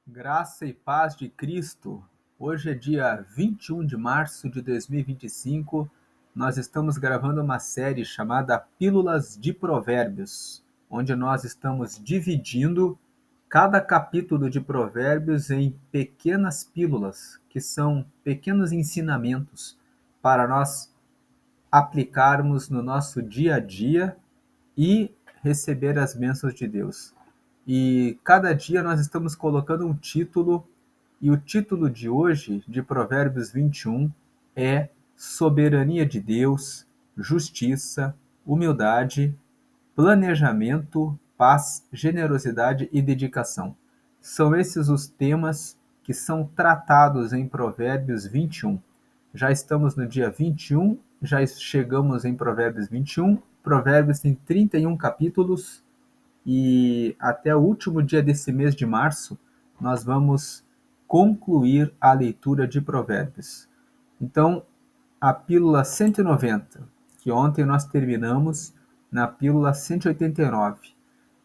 Graça e paz de Cristo. Hoje é dia 21 de março de 2025. Nós estamos gravando uma série chamada Pílulas de Provérbios, onde nós estamos dividindo cada capítulo de Provérbios em pequenas pílulas, que são pequenos ensinamentos para nós aplicarmos no nosso dia a dia e receber as bênçãos de Deus. E cada dia nós estamos colocando um título, e o título de hoje, de Provérbios 21, é Soberania de Deus, Justiça, Humildade, Planejamento, Paz, Generosidade e Dedicação. São esses os temas que são tratados em Provérbios 21. Já estamos no dia 21, já chegamos em Provérbios 21. Provérbios tem 31 capítulos e até o último dia desse mês de março nós vamos concluir a leitura de Provérbios. Então, a pílula 190, que ontem nós terminamos na pílula 189.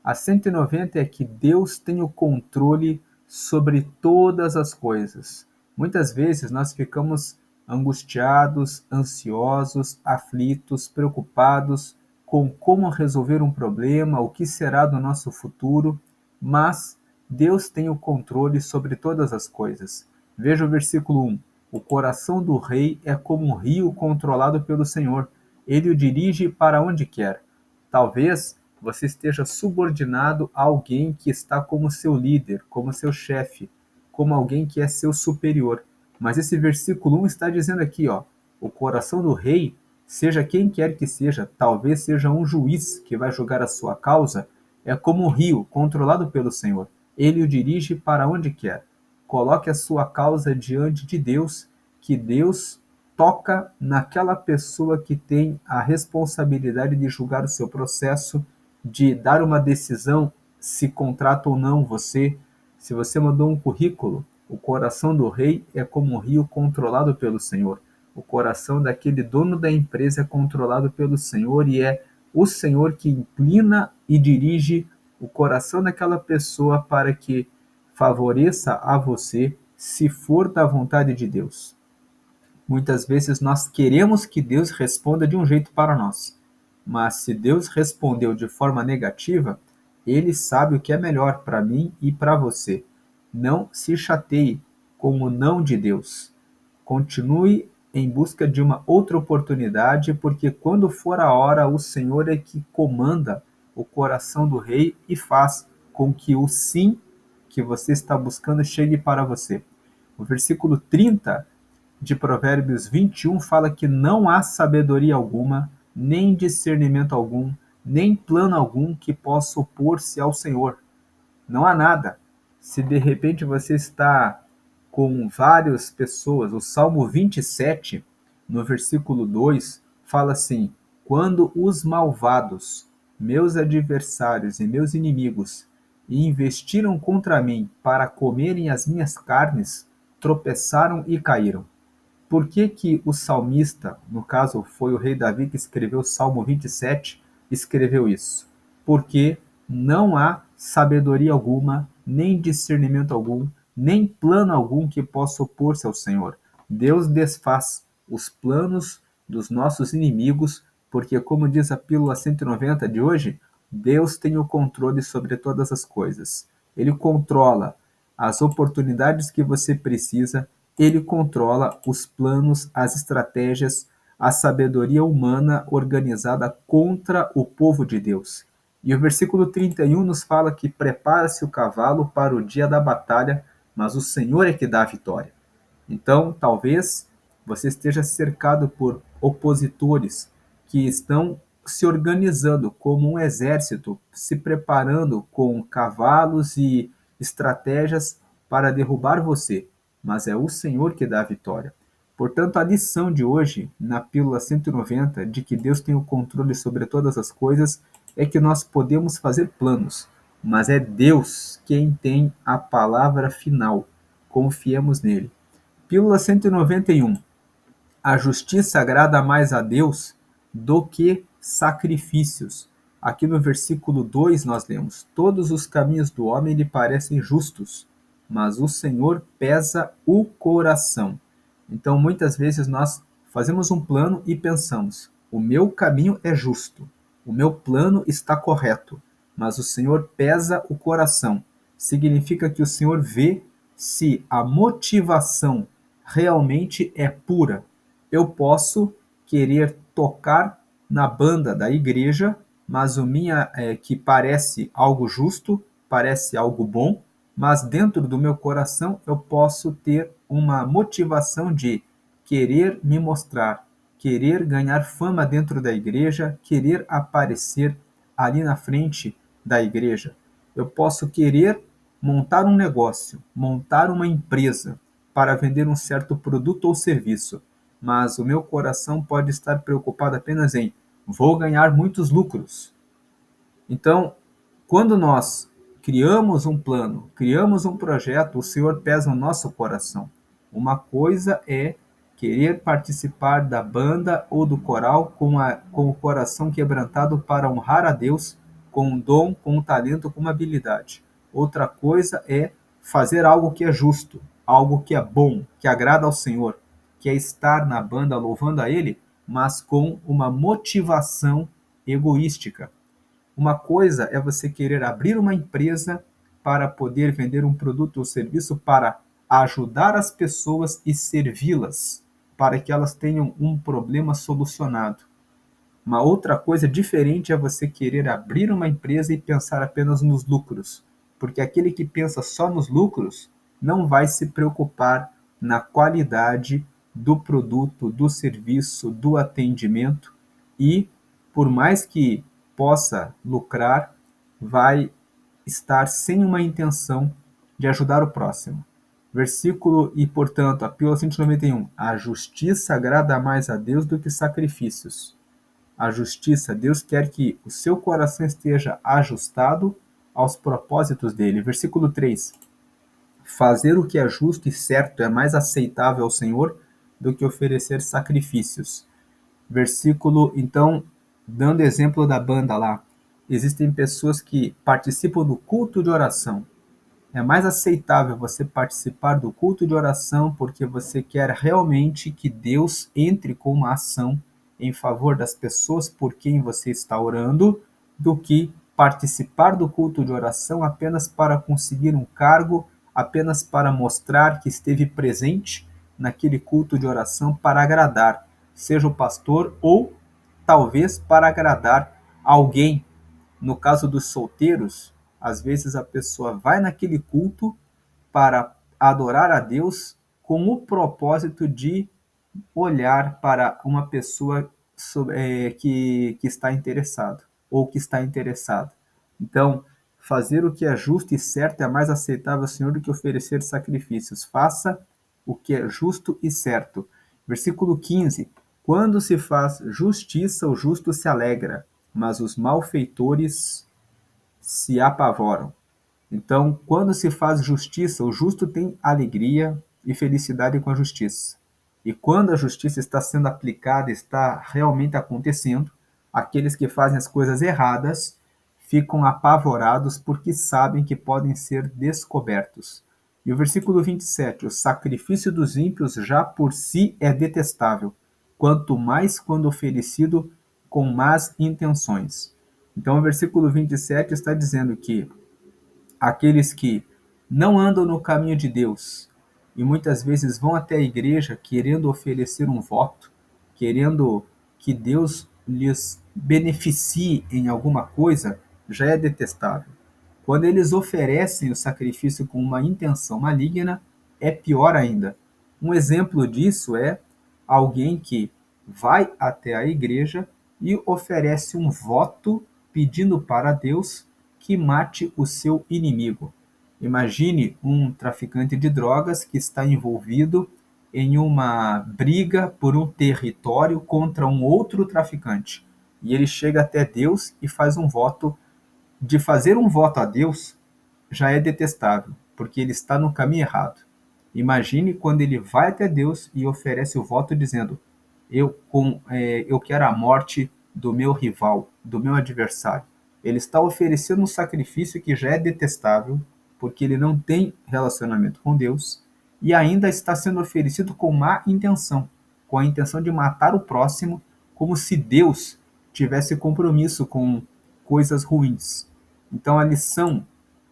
A 190 é que Deus tem o controle sobre todas as coisas. Muitas vezes nós ficamos angustiados, ansiosos, aflitos, preocupados com como resolver um problema, o que será do nosso futuro, mas Deus tem o controle sobre todas as coisas. Veja o versículo 1. O coração do rei é como um rio controlado pelo Senhor. Ele o dirige para onde quer. Talvez você esteja subordinado a alguém que está como seu líder, como seu chefe, como alguém que é seu superior. Mas esse versículo 1 está dizendo aqui, ó, o coração do rei, seja quem quer que seja, talvez seja um juiz que vai julgar a sua causa, é como um rio controlado pelo Senhor. Ele o dirige para onde quer. Coloque a sua causa diante de Deus, que Deus toca naquela pessoa que tem a responsabilidade de julgar o seu processo, de dar uma decisão se contrata ou não você. Se você mandou um currículo, o coração do rei é como um rio controlado pelo Senhor. O coração daquele dono da empresa é controlado pelo Senhor e é o Senhor que inclina e dirige o coração daquela pessoa para que favoreça a você, se for da vontade de Deus. Muitas vezes nós queremos que Deus responda de um jeito para nós, mas se Deus respondeu de forma negativa, Ele sabe o que é melhor para mim e para você. Não se chateie com o não de Deus. Continue em busca de uma outra oportunidade, porque quando for a hora, o Senhor é que comanda o coração do rei e faz com que o sim que você está buscando chegue para você. O versículo 30 de Provérbios 21 fala que não há sabedoria alguma, nem discernimento algum, nem plano algum que possa opor-se ao Senhor. Não há nada. Se de repente você está com várias pessoas, o Salmo 27, no versículo 2, fala assim: quando os malvados, meus adversários e meus inimigos, investiram contra mim para comerem as minhas carnes, tropeçaram e caíram. Por que que o salmista, no caso foi o rei Davi que escreveu o Salmo 27, escreveu isso? Porque não há sabedoria alguma, nem discernimento algum, nem plano algum que possa opor-se ao Senhor. Deus desfaz os planos dos nossos inimigos, porque, como diz a pílula 190 de hoje, Deus tem o controle sobre todas as coisas. Ele controla as oportunidades que você precisa, ele controla os planos, as estratégias, a sabedoria humana organizada contra o povo de Deus. E o versículo 31 nos fala que prepara-se o cavalo para o dia da batalha, mas o Senhor é que dá a vitória. Então, talvez você esteja cercado por opositores que estão se organizando como um exército, se preparando com cavalos e estratégias para derrubar você, mas é o Senhor que dá a vitória. Portanto, a lição de hoje, na pílula 190, de que Deus tem o controle sobre todas as coisas, é que nós podemos fazer planos, mas é Deus quem tem a palavra final. Confiemos nele. Pílula 191. A justiça agrada mais a Deus do que sacrifícios. Aqui no versículo 2 nós lemos: todos os caminhos do homem lhe parecem justos, mas o Senhor pesa o coração. Então, muitas vezes nós fazemos um plano e pensamos: o meu caminho é justo, o meu plano está correto, mas o Senhor pesa o coração. Significa que o Senhor vê se a motivação realmente é pura. Eu posso querer tocar na banda da igreja, mas o minha que parece algo justo, parece algo bom, mas dentro do meu coração eu posso ter uma motivação de querer me mostrar, querer ganhar fama dentro da igreja, querer aparecer ali na frente da igreja. Eu posso querer montar um negócio, montar uma empresa para vender um certo produto ou serviço, mas o meu coração pode estar preocupado apenas em vou ganhar muitos lucros. Então, quando nós criamos um plano, criamos um projeto, o Senhor pesa o nosso coração. Uma coisa é querer participar da banda ou do coral com o coração quebrantado para honrar a Deus, com um dom, com um talento, com uma habilidade. Outra coisa é fazer algo que é justo, algo que é bom, que agrada ao Senhor, que é estar na banda louvando a Ele, mas com uma motivação egoística. Uma coisa é você querer abrir uma empresa para poder vender um produto ou serviço para ajudar as pessoas e servi-las, para que elas tenham um problema solucionado. Uma outra coisa diferente é você querer abrir uma empresa e pensar apenas nos lucros, porque aquele que pensa só nos lucros não vai se preocupar na qualidade do produto, do serviço, do atendimento e, por mais que possa lucrar, vai estar sem uma intenção de ajudar o próximo. Versículo e, portanto, a Pílula 191, a justiça agrada mais a Deus do que sacrifícios. A justiça, Deus quer que o seu coração esteja ajustado aos propósitos dele. Versículo 3. Fazer o que é justo e certo é mais aceitável ao Senhor do que oferecer sacrifícios. Versículo, então, dando exemplo da banda lá, existem pessoas que participam do culto de oração. É mais aceitável você participar do culto de oração porque você quer realmente que Deus entre com uma ação em favor das pessoas por quem você está orando, do que participar do culto de oração apenas para conseguir um cargo, apenas para mostrar que esteve presente naquele culto de oração para agradar, seja o pastor ou talvez para agradar alguém. No caso dos solteiros, às vezes a pessoa vai naquele culto para adorar a Deus com o propósito de olhar para uma pessoa que está interessado ou que está interessado. Então, fazer o que é justo e certo é mais aceitável ao Senhor do que oferecer sacrifícios. Faça o que é justo e certo. Versículo 15. Quando se faz justiça, o justo se alegra, mas os malfeitores se apavoram. Então, quando se faz justiça, o justo tem alegria e felicidade com a justiça. E quando a justiça está sendo aplicada, está realmente acontecendo, aqueles que fazem as coisas erradas ficam apavorados porque sabem que podem ser descobertos. E o versículo 27, o sacrifício dos ímpios já por si é detestável, quanto mais quando oferecido com más intenções. Então, o versículo 27 está dizendo que aqueles que não andam no caminho de Deus e muitas vezes vão até a igreja querendo oferecer um voto, querendo que Deus lhes beneficie em alguma coisa, já é detestável. Quando eles oferecem o sacrifício com uma intenção maligna, é pior ainda. Um exemplo disso é alguém que vai até a igreja e oferece um voto pedindo para Deus que mate o seu inimigo. Imagine um traficante de drogas que está envolvido em uma briga por um território contra um outro traficante. E ele chega até Deus e faz um voto. De fazer um voto a Deus já é detestável, porque ele está no caminho errado. Imagine quando ele vai até Deus e oferece o voto dizendo: eu quero a morte do meu rival, do meu adversário. Ele está oferecendo um sacrifício que já é detestável, porque ele não tem relacionamento com Deus e ainda está sendo oferecido com má intenção, com a intenção de matar o próximo, como se Deus tivesse compromisso com coisas ruins. Então a lição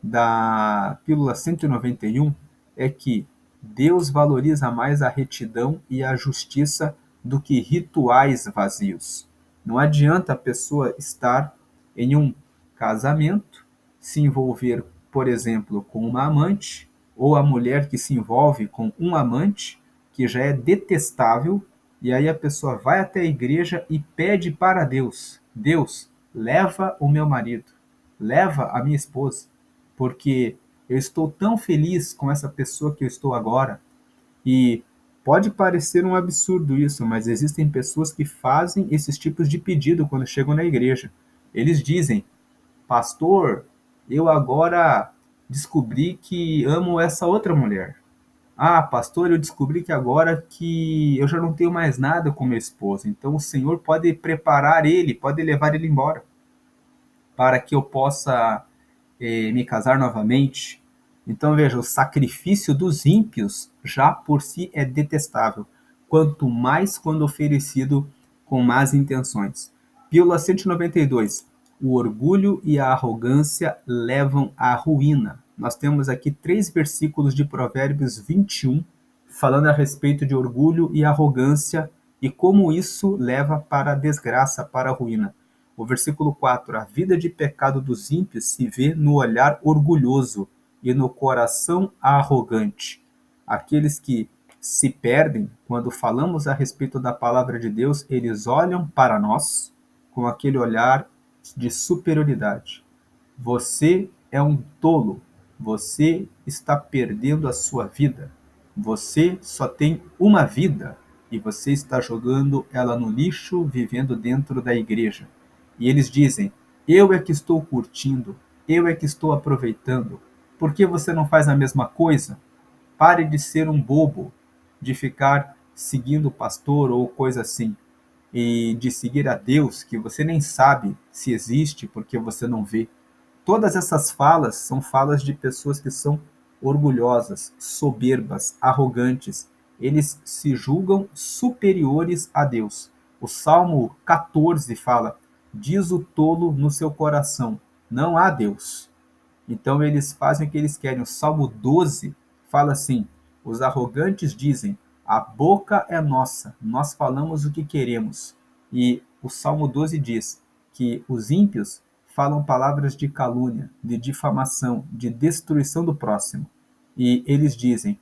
da pílula 191 é que Deus valoriza mais a retidão e a justiça do que rituais vazios. Não adianta a pessoa estar em um casamento, se envolver, por exemplo, com uma amante, ou a mulher que se envolve com um amante, que já é detestável, e aí a pessoa vai até a igreja e pede para Deus: Deus, leva o meu marido, leva a minha esposa, porque eu estou tão feliz com essa pessoa que eu estou agora. E pode parecer um absurdo isso, mas existem pessoas que fazem esses tipos de pedido quando chegam na igreja. Eles dizem: Pastor, eu agora descobri que amo essa outra mulher. Ah, pastor, eu descobri que agora que eu já não tenho mais nada com meu esposo. Então o Senhor pode preparar ele, pode levar ele embora, para que eu possa me casar novamente. Então veja, o sacrifício dos ímpios já por si é detestável, quanto mais quando oferecido com más intenções. Pílula 192. O orgulho e a arrogância levam à ruína. Nós temos aqui 3 versículos de Provérbios 21 falando a respeito de orgulho e arrogância e como isso leva para a desgraça, para a ruína. O versículo 4: a vida de pecado dos ímpios se vê no olhar orgulhoso e no coração arrogante. Aqueles que se perdem quando falamos a respeito da palavra de Deus, eles olham para nós com aquele olhar de superioridade. Você é um tolo. Você está perdendo a sua vida. Você só tem uma vida e você está jogando ela no lixo, vivendo dentro da igreja. E eles dizem: eu é que estou curtindo, eu é que estou aproveitando. Por que você não faz a mesma coisa? Pare de ser um bobo, de ficar seguindo o pastor ou coisa assim, e de seguir a Deus que você nem sabe se existe porque você não vê. Todas essas falas são falas de pessoas que são orgulhosas, soberbas, arrogantes. Eles se julgam superiores a Deus. O Salmo 14 fala: diz o tolo no seu coração, não há Deus. Então eles fazem o que eles querem. O Salmo 12 fala assim: os arrogantes dizem, a boca é nossa, nós falamos o que queremos. E o Salmo 12 diz que os ímpios falam palavras de calúnia, de difamação, de destruição do próximo. E eles dizem,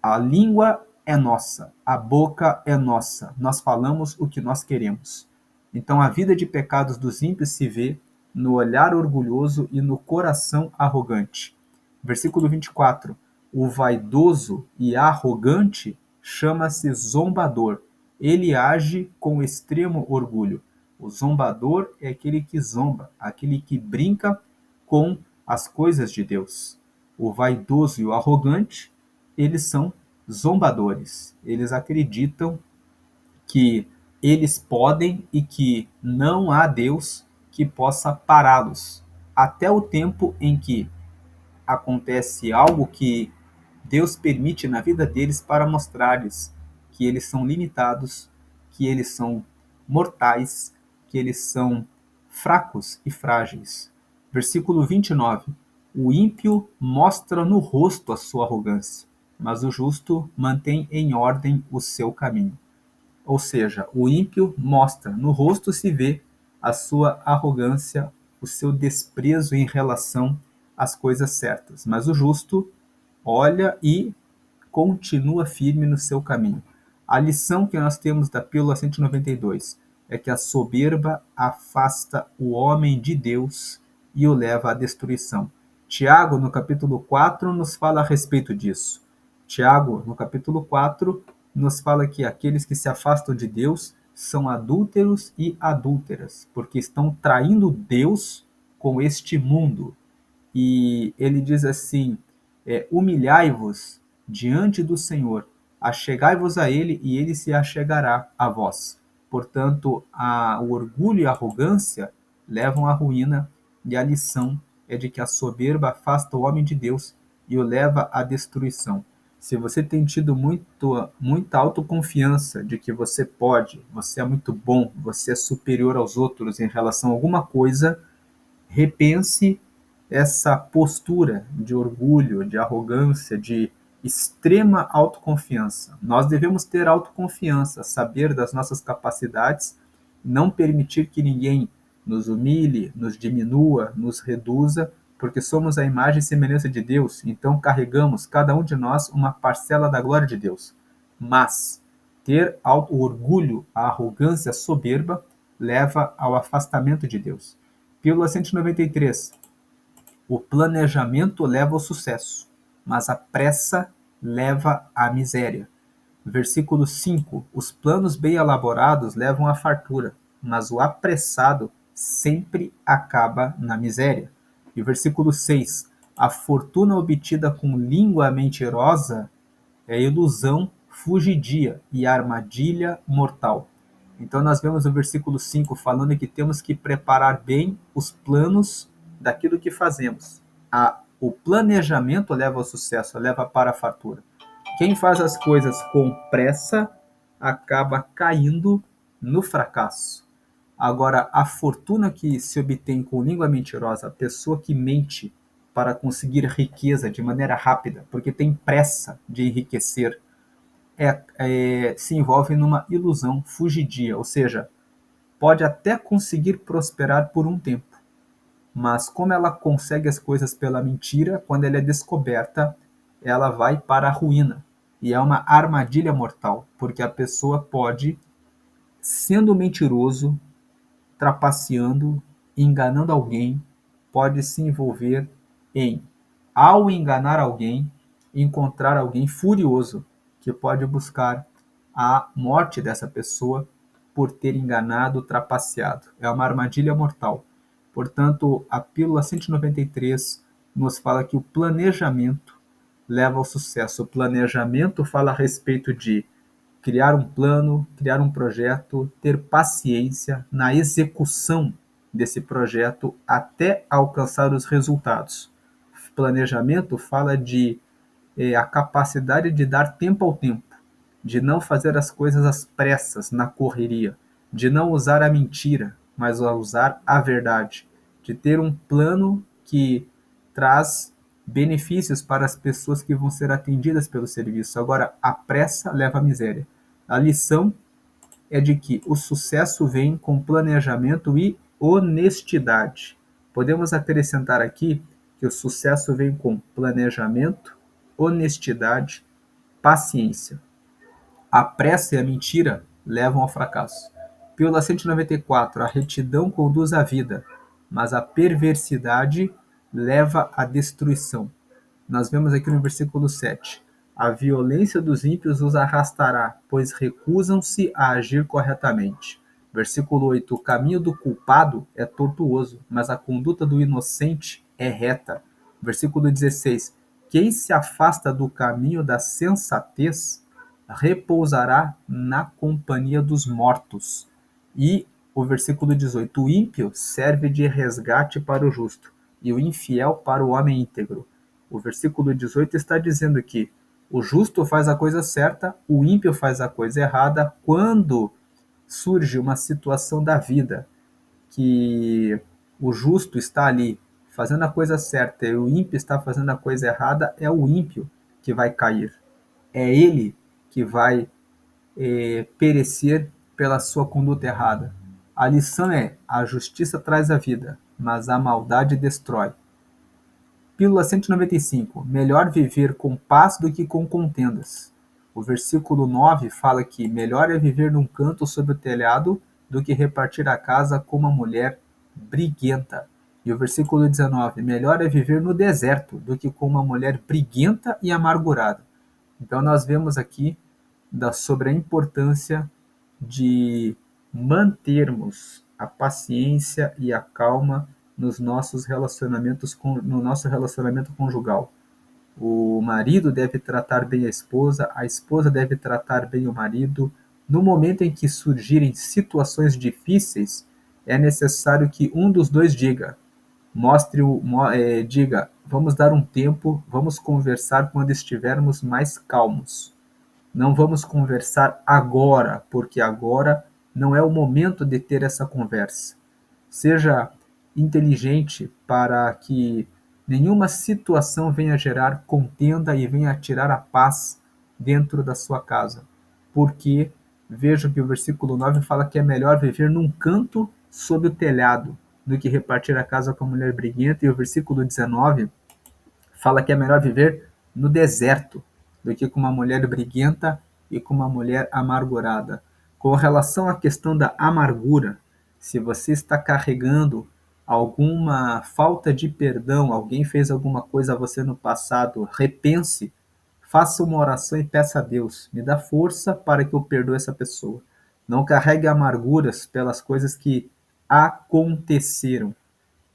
a língua é nossa, a boca é nossa, nós falamos o que nós queremos. Então a vida de pecados dos ímpios se vê no olhar orgulhoso e no coração arrogante. Versículo 24. O vaidoso e arrogante chama-se zombador. Ele age com extremo orgulho. O zombador é aquele que zomba, aquele que brinca com as coisas de Deus. O vaidoso e o arrogante, eles são zombadores. Eles acreditam que eles podem e que não há Deus que possa pará-los, até o tempo em que acontece algo que Deus permite na vida deles para mostrar-lhes que eles são limitados, que eles são mortais, que eles são fracos e frágeis. Versículo 29. O ímpio mostra no rosto a sua arrogância, mas o justo mantém em ordem o seu caminho. Ou seja, o ímpio mostra, no rosto se vê a sua arrogância, o seu desprezo em relação às coisas certas. Mas o justo olha e continua firme no seu caminho. A lição que nós temos da pílula 192 é que a soberba afasta o homem de Deus e o leva à destruição. Tiago, no capítulo 4, nos fala a respeito disso. Tiago, no capítulo 4, nos fala que aqueles que se afastam de Deus são adúlteros e adúlteras, porque estão traindo Deus com este mundo. E ele diz assim: humilhai-vos diante do Senhor, achegai-vos a ele e ele se achegará a vós. Portanto, o orgulho e a arrogância levam à ruína, e a lição é de que a soberba afasta o homem de Deus e o leva à destruição. Se você tem tido muita autoconfiança de que você pode, você é muito bom, você é superior aos outros em relação a alguma coisa, repense essa postura de orgulho, de arrogância, de extrema autoconfiança. Nós devemos ter autoconfiança, saber das nossas capacidades, não permitir que ninguém nos humilhe, nos diminua, nos reduza, porque somos a imagem e semelhança de Deus, então carregamos, cada um de nós, uma parcela da glória de Deus. Mas ter o orgulho, a arrogância, a soberba, leva ao afastamento de Deus. Pílula 193. O planejamento leva ao sucesso, mas a pressa leva à miséria. Versículo 5. Os planos bem elaborados levam à fartura, mas o apressado sempre acaba na miséria. E versículo 6. A fortuna obtida com língua mentirosa é ilusão fugidia e armadilha mortal. Então nós vemos no versículo 5 falando que temos que preparar bem os planos daquilo que fazemos. O planejamento leva ao sucesso, leva para a fartura. Quem faz as coisas com pressa acaba caindo no fracasso. Agora, a fortuna que se obtém com língua mentirosa, a pessoa que mente para conseguir riqueza de maneira rápida, porque tem pressa de enriquecer, se envolve numa ilusão fugidia, ou seja, pode até conseguir prosperar por um tempo, mas como ela consegue as coisas pela mentira, quando ela é descoberta, ela vai para a ruína. E é uma armadilha mortal, porque a pessoa pode, sendo mentiroso, trapaceando, enganando alguém, pode se envolver em, ao enganar alguém, encontrar alguém furioso que pode buscar a morte dessa pessoa por ter enganado, trapaceado. É uma armadilha mortal. Portanto, a pílula 193 nos fala que o planejamento leva ao sucesso. O planejamento fala a respeito de criar um plano, criar um projeto, ter paciência na execução desse projeto até alcançar os resultados. Planejamento fala de a capacidade de dar tempo ao tempo, de não fazer as coisas às pressas, na correria, de não usar a mentira, mas usar a verdade, de ter um plano que traz benefícios para as pessoas que vão ser atendidas pelo serviço. Agora, a pressa leva à miséria. A lição é de que o sucesso vem com planejamento e honestidade. Podemos acrescentar aqui que o sucesso vem com planejamento, honestidade, paciência. A pressa e a mentira levam ao fracasso. Pílula 194. A retidão conduz à vida, mas a perversidade leva à destruição. Nós vemos aqui no versículo 7. A violência dos ímpios os arrastará, pois recusam-se a agir corretamente. Versículo 8. O caminho do culpado é tortuoso, mas a conduta do inocente é reta. Versículo 16. Quem se afasta do caminho da sensatez repousará na companhia dos mortos. E o versículo 18. O ímpio serve de resgate para o justo, e o infiel para o homem íntegro. O versículo 18 está dizendo que o justo faz a coisa certa, o ímpio faz a coisa errada quando surge uma situação da vida que o justo está ali fazendo a coisa certa e o ímpio está fazendo a coisa errada, é o ímpio que vai cair. É ele que vai perecer pela sua conduta errada. A lição é: a justiça traz a vida, mas a maldade destrói. Pílula 195. Melhor viver com paz do que com contendas. O versículo 9 fala que melhor é viver num canto sob o telhado do que repartir a casa com uma mulher briguenta. E o versículo 19. Melhor é viver no deserto do que com uma mulher briguenta e amargurada. Então nós vemos aqui sobre a importância de mantermos a paciência e a calma nos nossos relacionamentos, no nosso relacionamento conjugal. O marido deve tratar bem a esposa deve tratar bem o marido. No momento em que surgirem situações difíceis, é necessário que um dos dois diga, vamos dar um tempo, vamos conversar quando estivermos mais calmos. Não vamos conversar agora, porque agora não é o momento de ter essa conversa. Seja inteligente para que nenhuma situação venha gerar contenda e venha tirar a paz dentro da sua casa. Porque veja que o versículo 9 fala que é melhor viver num canto sob o telhado do que repartir a casa com a mulher briguenta, e o versículo 19 fala que é melhor viver no deserto do que com uma mulher briguenta e com uma mulher amargurada. Com relação à questão da amargura, se você está carregando alguma falta de perdão, alguém fez alguma coisa a você no passado, repense, faça uma oração e peça a Deus, me dá força para que eu perdoe essa pessoa. Não carregue amarguras pelas coisas que aconteceram.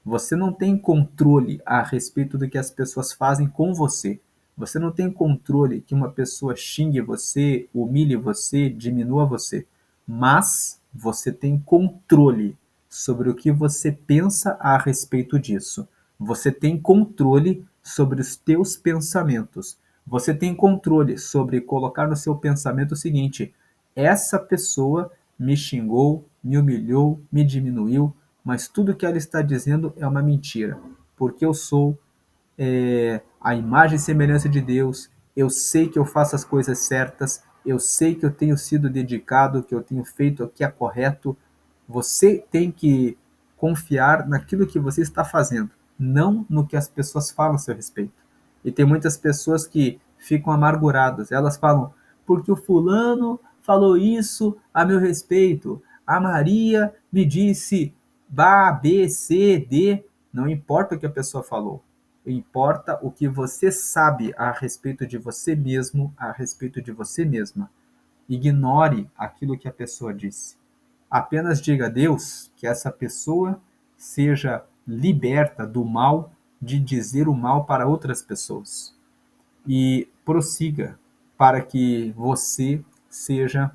Você não tem controle a respeito do que as pessoas fazem com você. Você não tem controle que uma pessoa xingue você, humilhe você, diminua você. Mas você tem controle sobre o que você pensa a respeito disso. Você tem controle sobre os teus pensamentos. Você tem controle sobre colocar no seu pensamento o seguinte: essa pessoa me xingou, me humilhou, me diminuiu, mas tudo que ela está dizendo é uma mentira, porque eu sou a imagem e semelhança de Deus, eu sei que eu faço as coisas certas, eu sei que eu tenho sido dedicado, que eu tenho feito o que é correto. Você tem que confiar naquilo que você está fazendo, não no que as pessoas falam a seu respeito. E tem muitas pessoas que ficam amarguradas, elas falam, porque o fulano falou isso a meu respeito, a Maria me disse A, B, C, D, não importa o que a pessoa falou, importa o que você sabe a respeito de você mesmo, a respeito de você mesma. Ignore aquilo que a pessoa disse. Apenas diga a Deus que essa pessoa seja liberta do mal de dizer o mal para outras pessoas. E prossiga para que você seja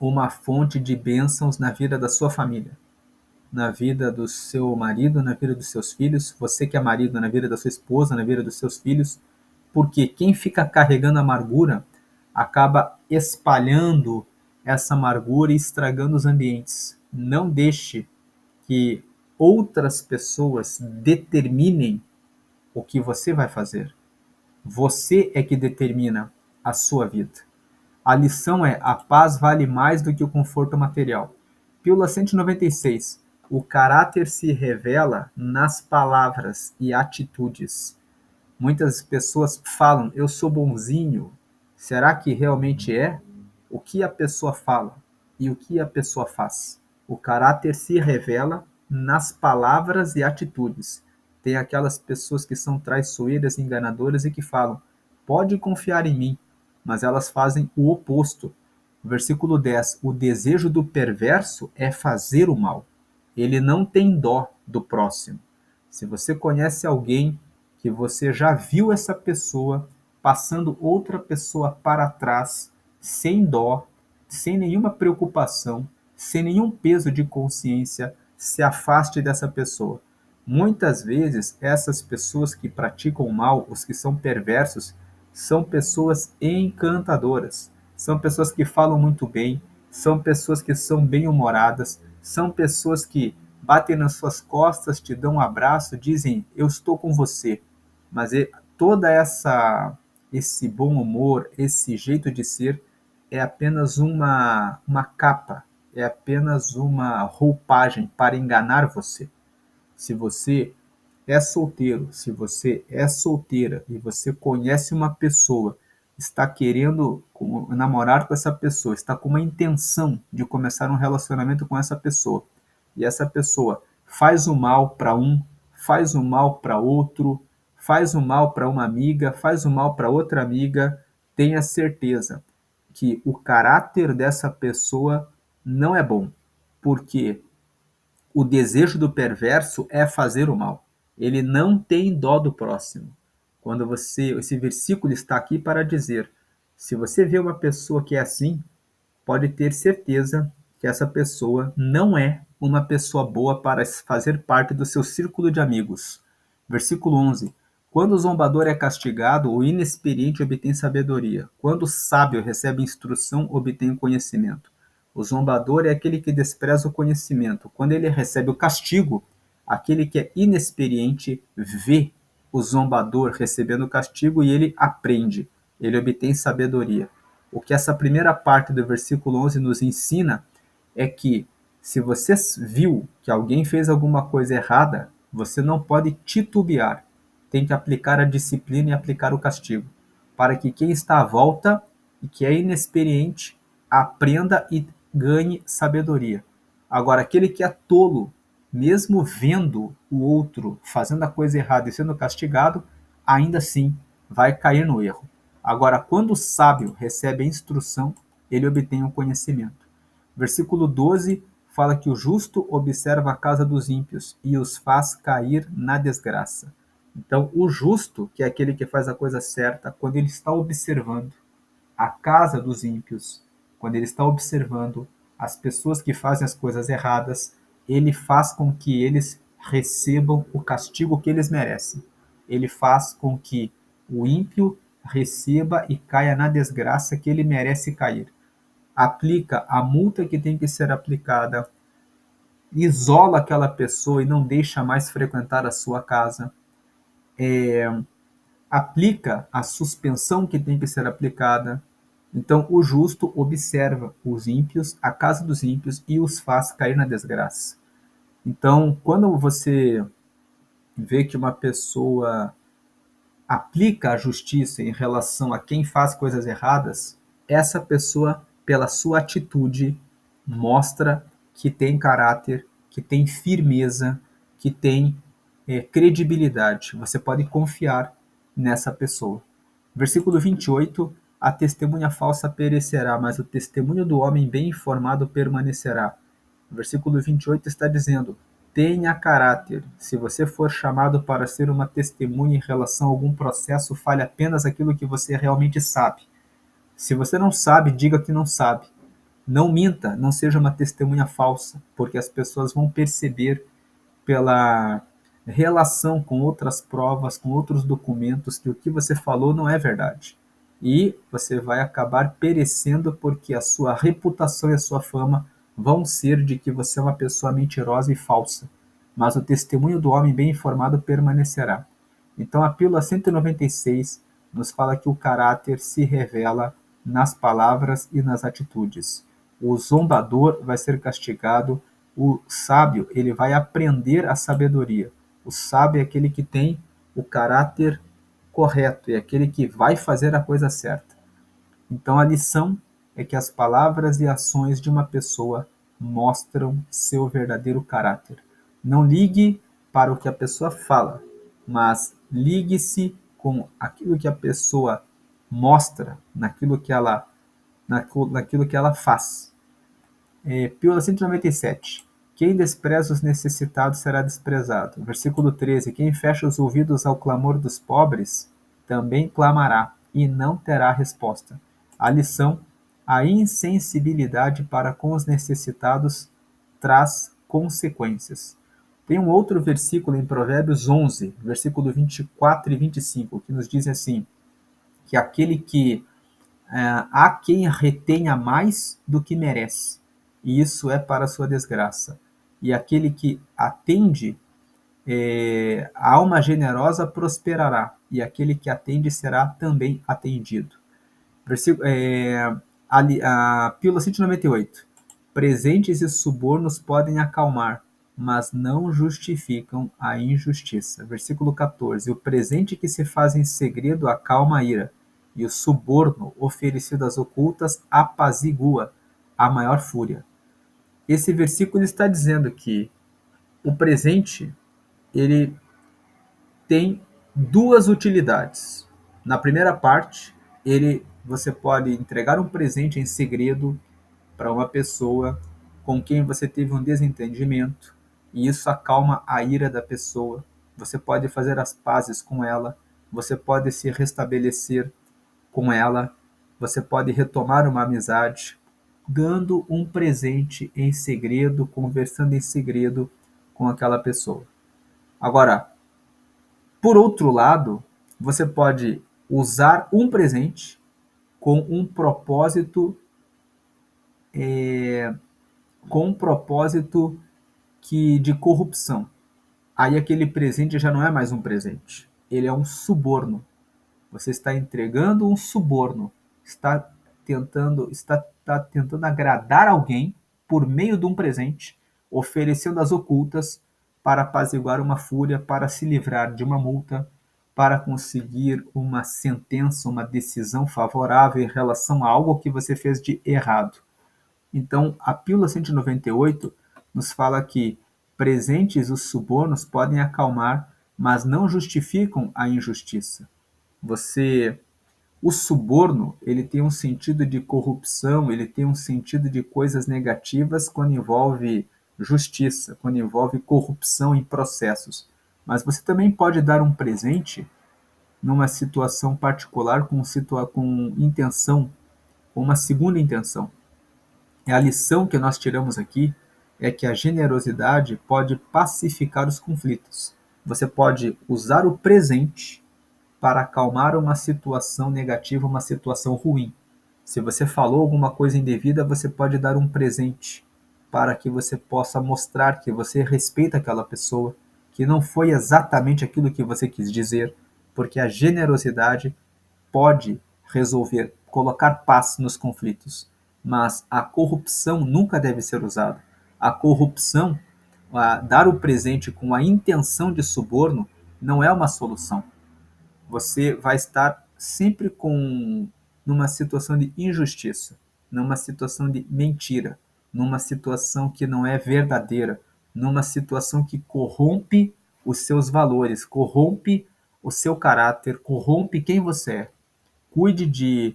uma fonte de bênçãos na vida da sua família, na vida do seu marido, na vida dos seus filhos, você que é marido, na vida da sua esposa, na vida dos seus filhos, porque quem fica carregando amargura acaba espalhando essa amargura e estragando os ambientes. Não deixe que outras pessoas determinem o que você vai fazer. Você é que determina a sua vida. A lição é: a paz vale mais do que o conforto material. Pílula 196. O caráter se revela nas palavras e atitudes. Muitas pessoas falam, eu sou bonzinho. Será que realmente é? O que a pessoa fala e o que a pessoa faz? O caráter se revela nas palavras e atitudes. Tem aquelas pessoas que são traiçoeiras, enganadoras e que falam, pode confiar em mim, mas elas fazem o oposto. Versículo 10. O desejo do perverso é fazer o mal. Ele não tem dó do próximo. Se você conhece alguém que você já viu essa pessoa passando outra pessoa para trás, sem dó, sem nenhuma preocupação, sem nenhum peso de consciência, se afaste dessa pessoa. Muitas vezes, essas pessoas que praticam o mal, os que são perversos, são pessoas encantadoras, são pessoas que falam muito bem, são pessoas que são bem-humoradas, são pessoas que batem nas suas costas, te dão um abraço, dizem, eu estou com você. Mas toda esse bom humor, esse jeito de ser, é apenas uma capa, é apenas uma roupagem para enganar você. Se você é solteiro, se você é solteira e você conhece uma pessoa, está querendo namorar com essa pessoa, está com uma intenção de começar um relacionamento com essa pessoa, e essa pessoa faz o mal para um, faz o mal para outro, faz o mal para uma amiga, faz o mal para outra amiga, tenha certeza que o caráter dessa pessoa não é bom, porque o desejo do perverso é fazer o mal. Ele não tem dó do próximo. Quando esse versículo está aqui para dizer, se você vê uma pessoa que é assim, pode ter certeza que essa pessoa não é uma pessoa boa para fazer parte do seu círculo de amigos. Versículo 11. Quando o zombador é castigado, o inexperiente obtém sabedoria. Quando o sábio recebe instrução, obtém conhecimento. O zombador é aquele que despreza o conhecimento. Quando ele recebe o castigo, aquele que é inexperiente vê o zombador recebendo o castigo e ele aprende. Ele obtém sabedoria. O que essa primeira parte do versículo 11 nos ensina é que se você viu que alguém fez alguma coisa errada, você não pode titubear. Tem que aplicar a disciplina e aplicar o castigo, para que quem está à volta e que é inexperiente aprenda e ganhe sabedoria. Agora, aquele que é tolo, mesmo vendo o outro fazendo a coisa errada e sendo castigado, ainda assim vai cair no erro. Agora, quando o sábio recebe a instrução, ele obtém o conhecimento. Versículo 12 fala que o justo observa a casa dos ímpios e os faz cair na desgraça. Então, o justo, que é aquele que faz a coisa certa, quando ele está observando a casa dos ímpios, quando ele está observando as pessoas que fazem as coisas erradas, ele faz com que eles recebam o castigo que eles merecem. Ele faz com que o ímpio receba e caia na desgraça que ele merece cair. Aplica a multa que tem que ser aplicada, isola aquela pessoa e não deixa mais frequentar a sua casa, aplica a suspensão que tem que ser aplicada. Então, o justo observa os ímpios, a casa dos ímpios, e os faz cair na desgraça. Então, quando você vê que uma pessoa aplica a justiça em relação a quem faz coisas erradas, essa pessoa, pela sua atitude, mostra que tem caráter, que tem firmeza, que tem credibilidade. Você pode confiar nessa pessoa. Versículo 28, a testemunha falsa perecerá, mas o testemunho do homem bem informado permanecerá. O versículo 28 está dizendo: tenha caráter. Se você for chamado para ser uma testemunha em relação a algum processo, fale apenas aquilo que você realmente sabe. Se você não sabe, diga que não sabe. Não minta, não seja uma testemunha falsa, porque as pessoas vão perceber pela relação com outras provas, com outros documentos, que o que você falou não é verdade. E você vai acabar perecendo porque a sua reputação e a sua fama vão ser de que você é uma pessoa mentirosa e falsa. Mas o testemunho do homem bem informado permanecerá. Então a pílula 196 nos fala que o caráter se revela nas palavras e nas atitudes. O zombador vai ser castigado, o sábio ele vai aprender a sabedoria. O sábio é aquele que tem o caráter correto, é aquele que vai fazer a coisa certa. Então a lição é que as palavras e ações de uma pessoa mostram seu verdadeiro caráter. Não ligue para o que a pessoa fala, mas ligue-se com aquilo que a pessoa mostra, naquilo que ela faz. Pílula 197. Quem despreza os necessitados será desprezado. Versículo 13. Quem fecha os ouvidos ao clamor dos pobres também clamará e não terá resposta. A lição: a insensibilidade para com os necessitados traz consequências. Tem um outro versículo em Provérbios 11, versículo 24 e 25, que nos diz assim, que aquele que há quem retenha mais do que merece, e isso é para a sua desgraça. E aquele que atende a alma generosa prosperará, e aquele que atende será também atendido. Versículo, a pílula 198. Presentes e subornos podem acalmar, mas não justificam a injustiça. Versículo 14. O presente que se faz em segredo acalma a ira, e o suborno oferecido às ocultas apazigua a maior fúria. Esse versículo está dizendo que o presente ele tem duas utilidades. Na primeira parte, você pode entregar um presente em segredo para uma pessoa com quem você teve um desentendimento, e isso acalma a ira da pessoa. Você pode fazer as pazes com ela, você pode se restabelecer com ela, você pode retomar uma amizade, dando um presente em segredo, conversando em segredo com aquela pessoa. Agora, Por outro lado, você pode usar um presente com um propósito, com um propósito de corrupção. Aí aquele presente já não é mais um presente, ele é um suborno. Você está entregando um suborno, está tentando agradar alguém por meio de um presente, oferecendo as ocultas para apaziguar uma fúria, para se livrar de uma multa, para conseguir uma sentença, uma decisão favorável em relação a algo que você fez de errado. Então, a pílula 198 nos fala que presentes os subornos podem acalmar, mas não justificam a injustiça. Você, o suborno, ele tem um sentido de corrupção, ele tem um sentido de coisas negativas quando envolve justiça, quando envolve corrupção em processos. Mas você também pode dar um presente numa situação particular com intenção, com uma segunda intenção. A lição que nós tiramos aqui é que a generosidade pode pacificar os conflitos. Você pode usar o presente para acalmar uma situação negativa, uma situação ruim. Se você falou alguma coisa indevida, você pode dar um presente para que você possa mostrar que você respeita aquela pessoa, que não foi exatamente aquilo que você quis dizer, porque a generosidade pode resolver, colocar paz nos conflitos, mas a corrupção nunca deve ser usada. A corrupção, dar o presente com a intenção de suborno, não é uma solução. Você vai estar sempre numa situação de injustiça, numa situação de mentira, numa situação que não é verdadeira, numa situação que corrompe os seus valores, corrompe o seu caráter, corrompe quem você é. Cuide de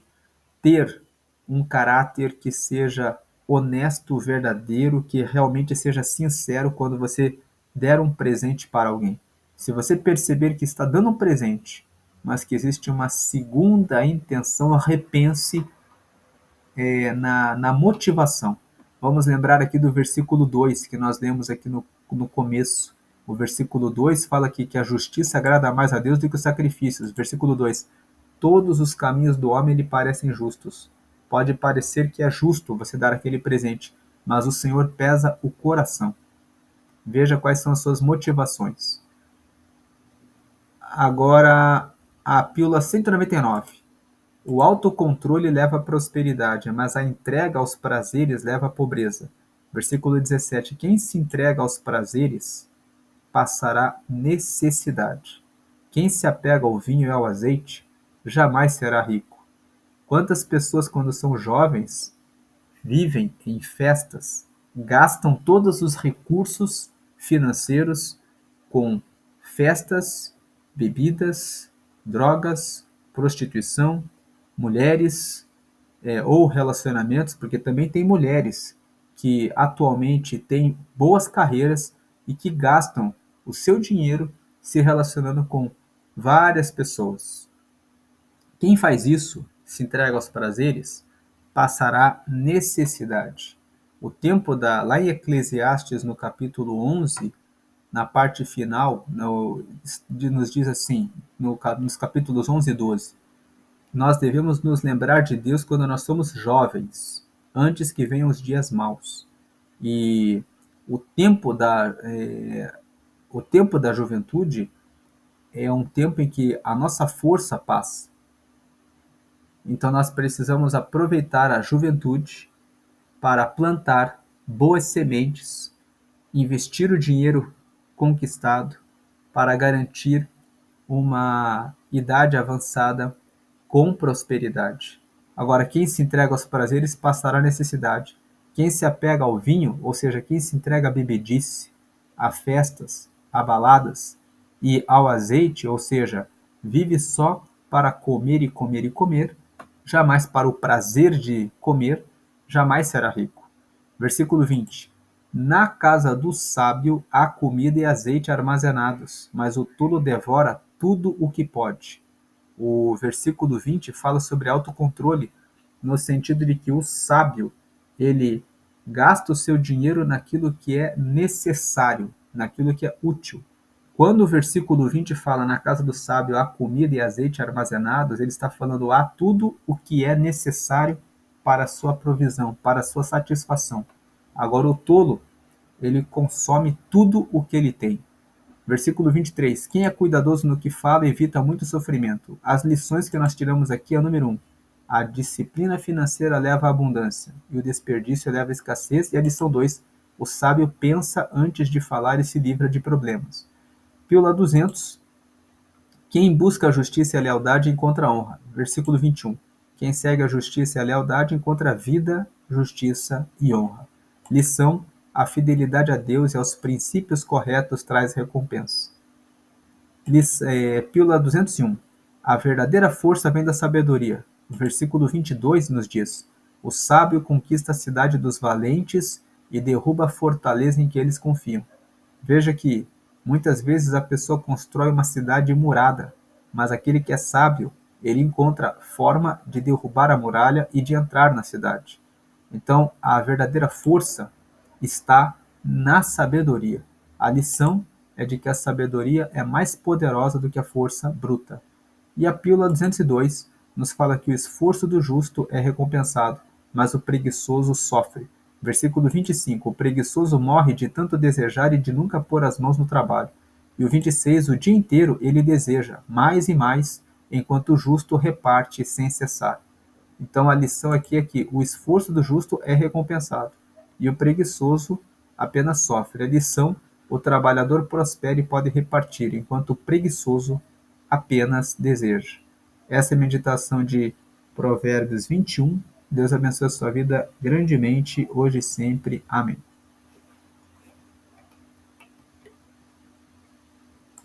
ter um caráter que seja honesto, verdadeiro, que realmente seja sincero quando você der um presente para alguém. Se você perceber que está dando um presente, mas que existe uma segunda intenção, repense na motivação. Vamos lembrar aqui do versículo 2 que nós lemos aqui no começo. O versículo 2 fala aqui que a justiça agrada mais a Deus do que os sacrifícios. Versículo 2: todos os caminhos do homem lhe parecem justos. Pode parecer que é justo você dar aquele presente, mas o Senhor pesa o coração. Veja quais são as suas motivações. Agora, a pílula 199. O autocontrole leva à prosperidade, mas a entrega aos prazeres leva à pobreza. Versículo 17. Quem se entrega aos prazeres passará necessidade. Quem se apega ao vinho e ao azeite jamais será rico. Quantas pessoas, quando são jovens, vivem em festas, gastam todos os recursos financeiros com festas, bebidas, drogas, prostituição, mulheres, ou relacionamentos, porque também tem mulheres que atualmente têm boas carreiras e que gastam o seu dinheiro se relacionando com várias pessoas. Quem faz isso, se entrega aos prazeres, passará necessidade. O tempo lá em Eclesiastes, no capítulo 11, na parte final, nos diz assim, nos capítulos 11 e 12, nós devemos nos lembrar de Deus quando nós somos jovens, antes que venham os dias maus. E o tempo o tempo da juventude é um tempo em que a nossa força passa. Então nós precisamos aproveitar a juventude para plantar boas sementes, investir o dinheiro conquistado para garantir uma idade avançada com prosperidade. Agora, quem se entrega aos prazeres passará necessidade. Quem se apega ao vinho, ou seja, quem se entrega à bebedice, a festas, a baladas e ao azeite, ou seja, vive só para comer e comer e comer, jamais para o prazer de comer, jamais será rico. Versículo 20. Na casa do sábio há comida e azeite armazenados, mas o tolo devora tudo o que pode. O versículo 20 fala sobre autocontrole, no sentido de que o sábio, ele gasta o seu dinheiro naquilo que é necessário, naquilo que é útil. Quando o versículo 20 fala na casa do sábio há comida e azeite armazenados, ele está falando há tudo o que é necessário para a sua provisão, para a sua satisfação. Agora o tolo, ele consome tudo o que ele tem. Versículo 23. Quem é cuidadoso no que fala evita muito sofrimento. As lições que nós tiramos aqui é o número 1. A disciplina financeira leva à abundância e o desperdício leva à escassez. E a lição 2. O sábio pensa antes de falar e se livra de problemas. Pílula 200. Quem busca a justiça e a lealdade encontra a honra. Versículo 21. Quem segue a justiça e a lealdade encontra a vida, justiça e honra. Lição: a fidelidade a Deus e aos princípios corretos traz recompensa. Pílula 201. A verdadeira força vem da sabedoria. O versículo 22 nos diz: o sábio conquista a cidade dos valentes e derruba a fortaleza em que eles confiam. Veja que muitas vezes a pessoa constrói uma cidade murada, mas aquele que é sábio, ele encontra forma de derrubar a muralha e de entrar na cidade. Então, a verdadeira força está na sabedoria. A lição é de que a sabedoria é mais poderosa do que a força bruta. E a pílula 202 nos fala que o esforço do justo é recompensado, mas o preguiçoso sofre. Versículo 25. O preguiçoso morre de tanto desejar e de nunca pôr as mãos no trabalho. E o 26. O dia inteiro ele deseja mais e mais, enquanto o justo reparte sem cessar. Então a lição aqui é que o esforço do justo é recompensado e o preguiçoso apenas sofre. A lição: o trabalhador prospera e pode repartir, enquanto o preguiçoso apenas deseja. Essa é a meditação de Provérbios 21. Deus abençoe a sua vida grandemente, hoje e sempre. Amém.